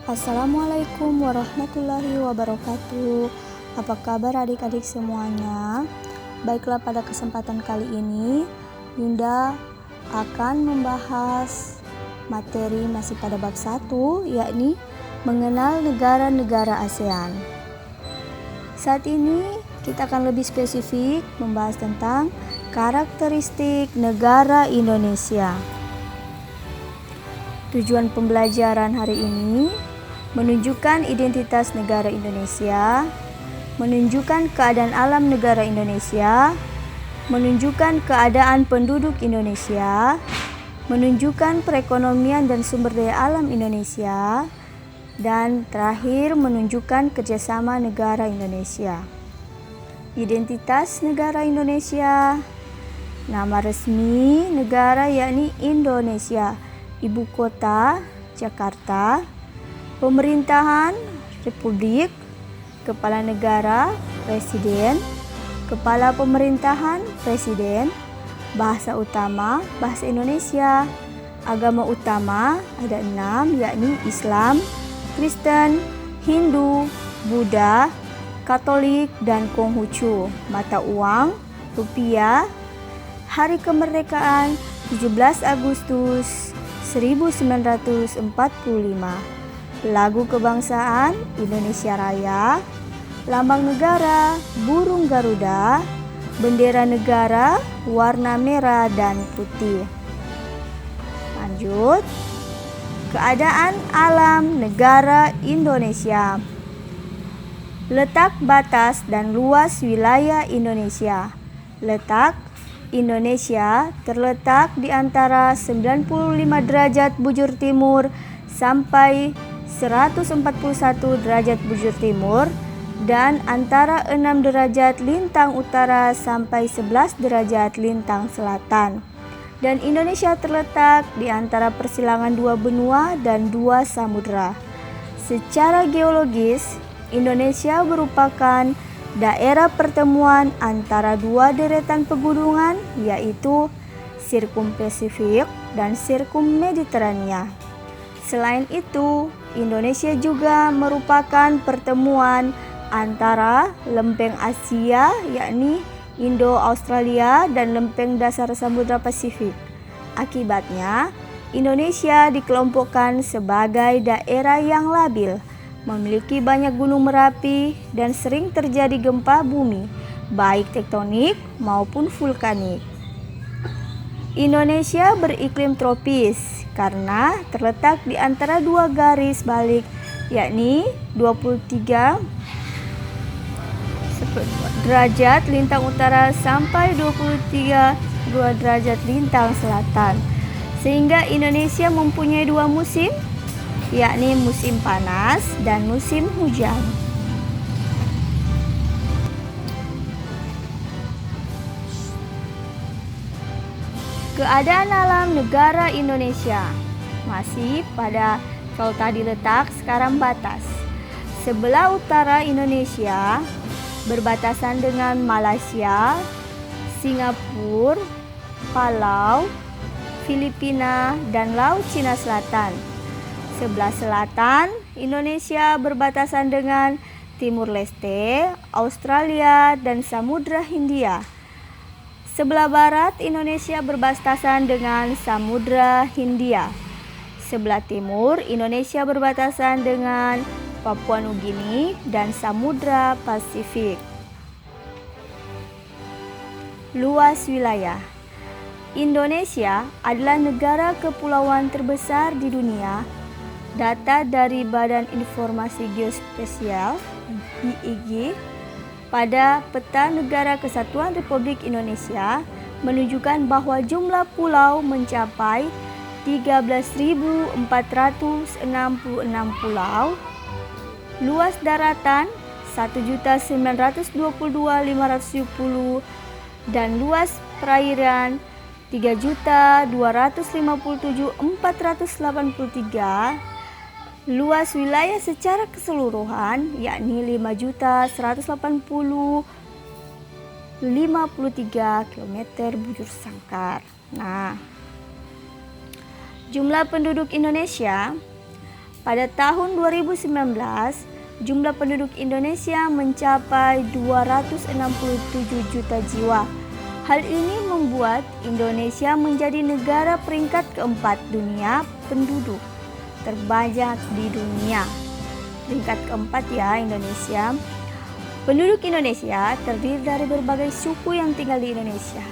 Assalamualaikum warahmatullahi wabarakatuh. Apa kabar adik-adik semuanya? Baiklah, pada kesempatan kali ini Yunda akan membahas materi masih pada bab 1, yakni mengenal negara-negara ASEAN. Saat ini kita akan lebih spesifik membahas tentang karakteristik negara Indonesia. Tujuan pembelajaran hari ini menunjukkan identitas negara Indonesia, menunjukkan keadaan alam negara Indonesia, menunjukkan keadaan penduduk Indonesia, menunjukkan perekonomian dan sumber daya alam Indonesia, dan terakhir menunjukkan kerjasama negara Indonesia. Identitas negara Indonesia. Nama resmi negara yakni Indonesia. Ibu kota Jakarta. Pemerintahan Republik. Kepala negara Presiden. Kepala pemerintahan Presiden. Bahasa utama bahasa Indonesia. Agama utama ada 6, yakni Islam, Kristen, Hindu, Buddha, Katolik, dan Konghucu. Mata uang rupiah. Hari kemerdekaan 17 Agustus 1945. Lagu kebangsaan Indonesia Raya. Lambang negara burung Garuda. Bendera negara warna merah dan putih. Lanjut. Keadaan alam negara Indonesia. Letak batas dan luas wilayah Indonesia. Letak Indonesia terletak di antara 95 derajat bujur timur sampai 141 derajat bujur timur dan antara 6 derajat lintang utara sampai 11 derajat lintang selatan. Dan Indonesia terletak di antara persilangan 2 benua dan 2 samudra. Secara geologis, Indonesia merupakan daerah pertemuan antara 2 deretan pegunungan, yaitu Sirkum Pasifik dan Sirkum Mediterania. Selain itu, Indonesia juga merupakan pertemuan antara lempeng Asia, yakni Indo-Australia, dan lempeng dasar Samudra Pasifik. Akibatnya, Indonesia dikelompokkan sebagai daerah yang labil, memiliki banyak gunung berapi, dan sering terjadi gempa bumi, baik tektonik maupun vulkanik. Indonesia beriklim tropis karena terletak di antara 2 garis balik, yakni 23 derajat lintang utara sampai 23 derajat lintang selatan. Sehingga Indonesia mempunyai 2 musim, yakni musim panas dan musim hujan. Keadaan alam negara Indonesia. Masih pada kalau tadi letak, sekarang batas. Sebelah utara Indonesia berbatasan dengan Malaysia, Singapura, Palau, Filipina, dan Laut Cina Selatan. Sebelah selatan Indonesia berbatasan dengan Timur Leste, Australia, dan Samudra Hindia. Sebelah barat Indonesia berbatasan dengan Samudra Hindia. Sebelah timur Indonesia berbatasan dengan Papua Nugini dan Samudra Pasifik. Luas wilayah. Indonesia adalah negara kepulauan terbesar di dunia. Data dari Badan Informasi Geospasial (BIG) pada peta negara Kesatuan Republik Indonesia menunjukkan bahwa jumlah pulau mencapai 13.466 pulau, luas daratan 1.922.570 dan luas perairan 3.257.483. Luas wilayah secara keseluruhan yakni 5.180.053 km bujur sangkar. Nah, jumlah penduduk Indonesia Pada tahun 2019, jumlah penduduk Indonesia mencapai 267 juta jiwa. Hal ini membuat Indonesia menjadi negara peringkat keempat dunia penduduk terbanyak di dunia. Peringkat keempat ya Indonesia. Penduduk Indonesia terdiri dari berbagai suku yang tinggal di Indonesia.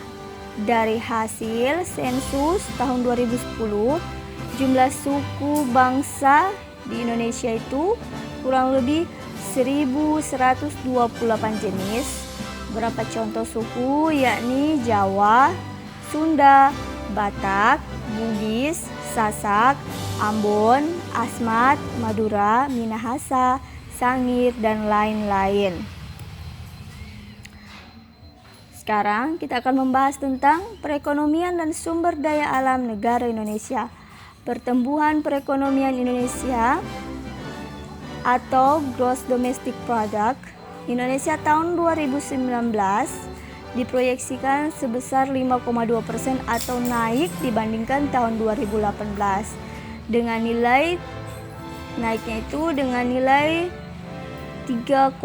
Dari hasil sensus tahun 2010, jumlah suku bangsa di Indonesia itu kurang lebih 1128 jenis. Beberapa contoh suku yakni Jawa, Sunda, Batak, Bugis, Sasak, Ambon, Asmat, Madura, Minahasa, Sangir, dan lain-lain. Sekarang kita akan membahas tentang perekonomian dan sumber daya alam negara Indonesia. Pertumbuhan perekonomian Indonesia atau Gross Domestic Product Indonesia tahun 2019 diproyeksikan sebesar 5,2% atau naik dibandingkan tahun 2018 dengan nilai naiknya itu dengan nilai 3,49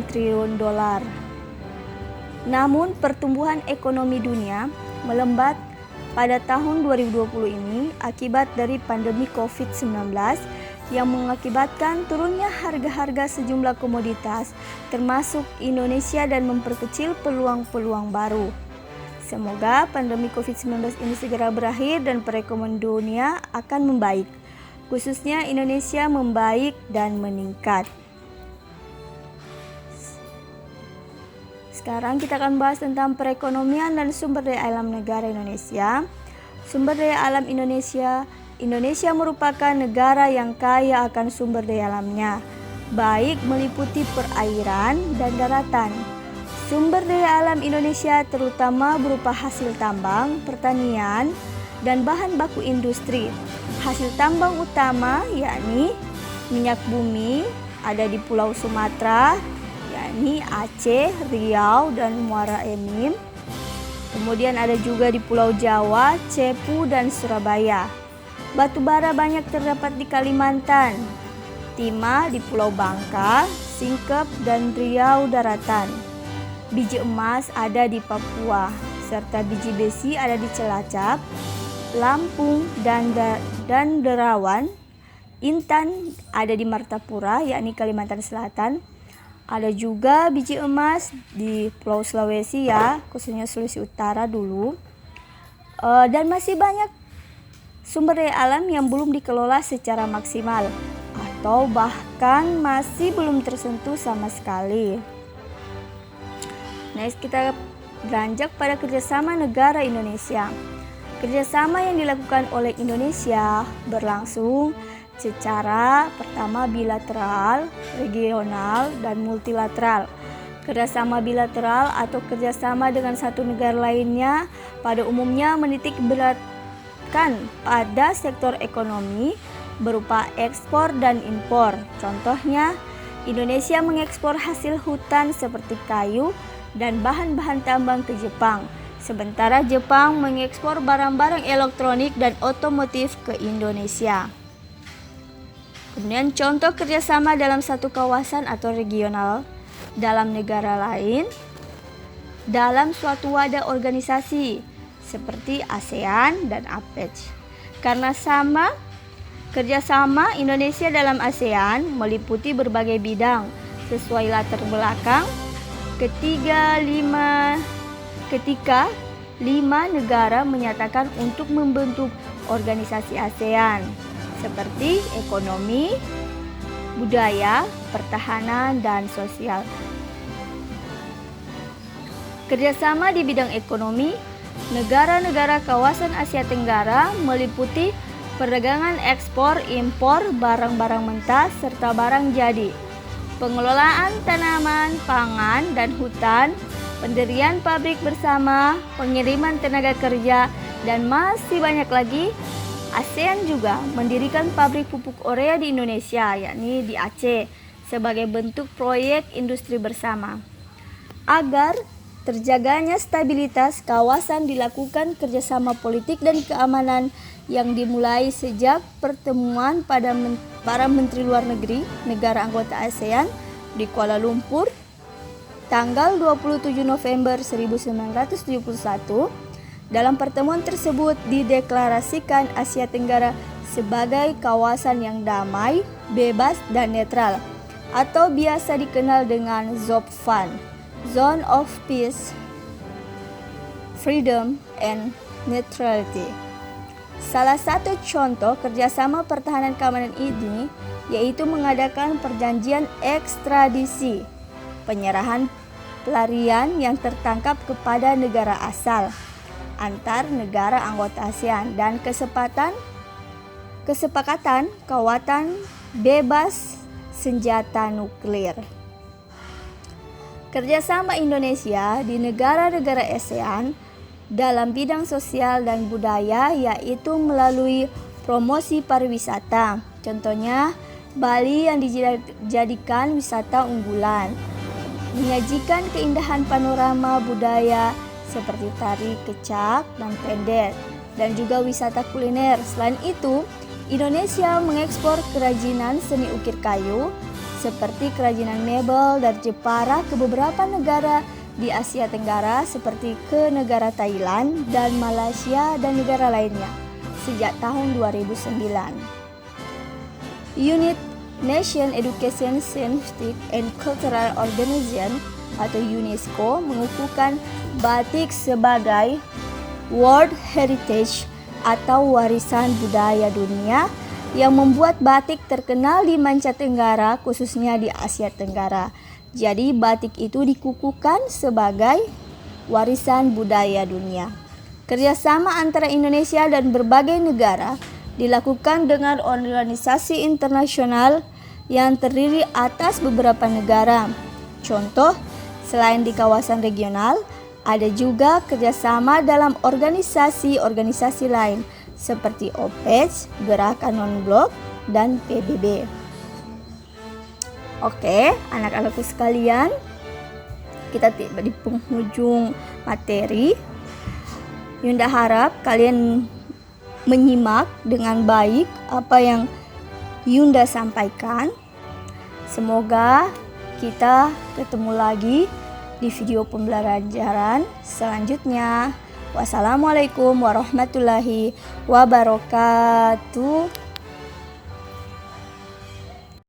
triliun dolar. Namun pertumbuhan ekonomi dunia melambat pada tahun 2020 ini akibat dari pandemi COVID-19 yang mengakibatkan turunnya harga-harga sejumlah komoditas termasuk Indonesia dan memperkecil peluang-peluang baru. Semoga pandemi COVID-19 ini segera berakhir dan perekonomian dunia akan membaik, khususnya Indonesia membaik dan meningkat. Sekarang kita akan bahas tentang perekonomian dan sumber daya alam negara Indonesia. Sumber daya alam Indonesia merupakan negara yang kaya akan sumber daya alamnya, baik meliputi perairan dan daratan. Sumber daya alam Indonesia terutama berupa hasil tambang, pertanian, dan bahan baku industri. Hasil tambang utama yakni minyak bumi ada di Pulau Sumatera, yakni Aceh, Riau, dan Muara Enim. Kemudian ada juga di Pulau Jawa, Cepu, dan Surabaya. Batu bara banyak terdapat di Kalimantan, timah di Pulau Bangka, Singkep, dan Riau Daratan. Biji emas ada di Papua, serta biji besi ada di Cilacap, Lampung, dan Derawan. Intan ada di Martapura, yakni Kalimantan Selatan. Ada juga biji emas di Pulau Sulawesi ya, khususnya Sulawesi Utara dulu. Dan masih banyak sumber daya alam yang belum dikelola secara maksimal atau bahkan masih belum tersentuh sama sekali. Next kita beranjak pada kerjasama negara Indonesia. Kerjasama yang dilakukan oleh Indonesia berlangsung secara pertama bilateral, regional, dan multilateral. Kerjasama bilateral atau kerjasama dengan satu negara lainnya pada umumnya menitik beratkan pada sektor ekonomi berupa ekspor dan impor. Contohnya, Indonesia mengekspor hasil hutan seperti kayu dan bahan-bahan tambang ke Jepang. Sementara Jepang mengekspor barang-barang elektronik dan otomotif ke Indonesia. Kemudian contoh kerjasama dalam satu kawasan atau regional dalam negara lain dalam suatu wadah organisasi seperti ASEAN dan APEC. Karena kerjasama Indonesia dalam ASEAN meliputi berbagai bidang sesuai latar belakang ketika 5 negara menyatakan untuk membentuk organisasi ASEAN seperti ekonomi, budaya, pertahanan, dan sosial. Kerjasama di bidang ekonomi, negara-negara kawasan Asia Tenggara meliputi perdagangan ekspor, impor, barang-barang mentah, serta barang jadi, pengelolaan tanaman, pangan, dan hutan, pendirian pabrik bersama, pengiriman tenaga kerja, dan masih banyak lagi. ASEAN juga mendirikan pabrik pupuk urea di Indonesia, yakni di Aceh, sebagai bentuk proyek industri bersama. Agar terjaganya stabilitas kawasan dilakukan kerjasama politik dan keamanan yang dimulai sejak pertemuan para Menteri Luar Negeri negara anggota ASEAN di Kuala Lumpur tanggal 27 November 1971. Dalam pertemuan tersebut dideklarasikan Asia Tenggara sebagai kawasan yang damai, bebas, dan netral, atau biasa dikenal dengan ZOPFAN, Zone of Peace, Freedom, and Neutrality. Salah satu contoh kerjasama pertahanan keamanan ini yaitu mengadakan perjanjian ekstradisi, penyerahan pelarian yang tertangkap kepada negara asal antar negara anggota ASEAN dan kesepakatan kawasan bebas senjata nuklir. Kerjasama Indonesia di negara-negara ASEAN dalam bidang sosial dan budaya yaitu melalui promosi pariwisata. Contohnya, Bali yang dijadikan wisata unggulan, menyajikan keindahan panorama budaya seperti tari kecak dan pendet, dan juga wisata kuliner. Selain itu, Indonesia mengekspor kerajinan seni ukir kayu seperti kerajinan mebel dan Jepara ke beberapa negara di Asia Tenggara seperti ke negara Thailand dan Malaysia dan negara lainnya sejak tahun 2009. Unit Nation Education Scientific and Cultural Organization atau UNESCO mengukuhkan batik sebagai World Heritage atau warisan budaya dunia yang membuat batik terkenal di mancanegara khususnya di Asia Tenggara. Jadi batik itu dikukuhkan sebagai warisan budaya dunia. Kerjasama antara Indonesia dan berbagai negara dilakukan dengan organisasi internasional yang terdiri atas beberapa negara. Contoh, selain di kawasan regional, ada juga kerjasama dalam organisasi-organisasi lain seperti OPEC, Gerakan Non-Blok, dan PBB. Oke, anak-anakku sekalian, kita tiba di penghujung materi. Yunda harap kalian menyimak dengan baik apa yang Yunda sampaikan. Semoga kita ketemu lagi di video pembelajaran selanjutnya. Wassalamualaikum warahmatullahi wabarakatuh.